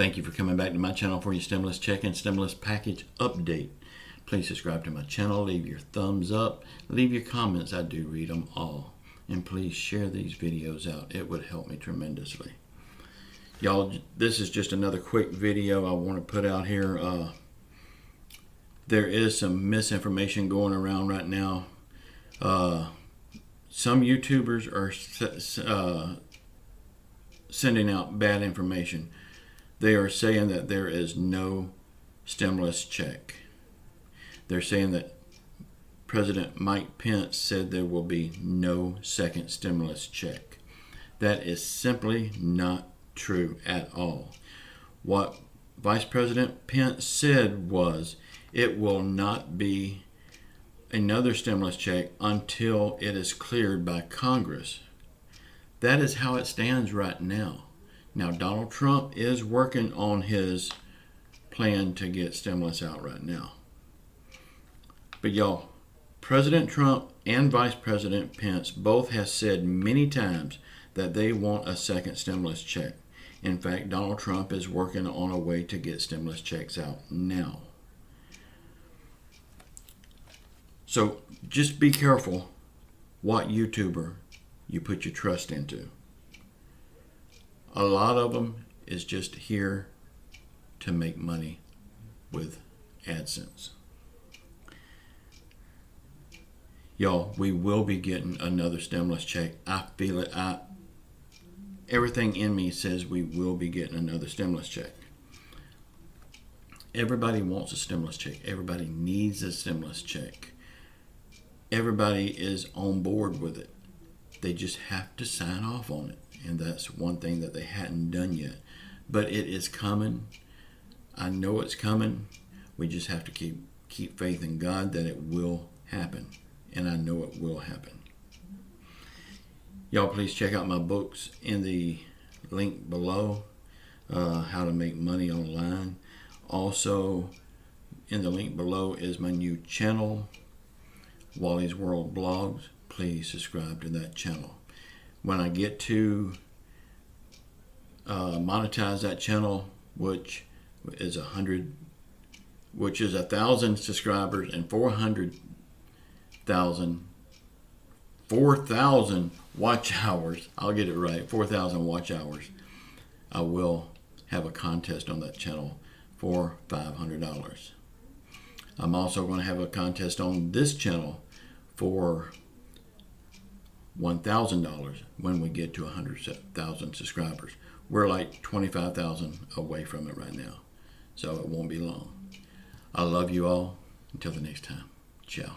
Thank you for coming back to my channel for your stimulus check and stimulus package update. Please subscribe to my channel, leave your thumbs up, leave your comments. I do read them all. And please share these videos out. It would help me tremendously. Y'all, this is just another quick video I want to put out here. There is some misinformation going around right now. Some YouTubers are sending out bad information. They are saying that there is no stimulus check. They're saying that President Mike Pence said there will be no second stimulus check. That is simply not true at all. What Vice President Pence said was it will not be another stimulus check until it is cleared by Congress. That is how it stands right now. Now, Donald Trump is working on his plan to get stimulus out right now. But y'all, President Trump and Vice President Pence both have said many times that they want a second stimulus check. In fact, Donald Trump is working on a way to get stimulus checks out now. So just be careful what YouTuber you put your trust into. A lot of them is just here to make money with AdSense. Y'all, we will be getting another stimulus check. I feel it. Everything in me says we will be getting another stimulus check. Everybody wants a stimulus check. Everybody needs a stimulus check. Everybody is on board with it. They just have to sign off on it. And that's one thing that they hadn't done yet. But it is coming. I know it's coming. We just have to keep faith in God that it will happen. And I know it will happen. Y'all, please check out my books in the link below. How to make money online. Also, in the link below is my new channel, Wally's World Blogs. Please subscribe to that channel. When I get to monetize that channel, which is 1,000 subscribers and 4,000 watch hours. I'll get it right. 4,000 watch hours. I will have a contest on that channel for $500. I'm also going to have a contest on this channel for $1,000 when we get to 100,000 subscribers. We're like 25,000 away from it right now, so it won't be long. I love you all. Until the next time, ciao.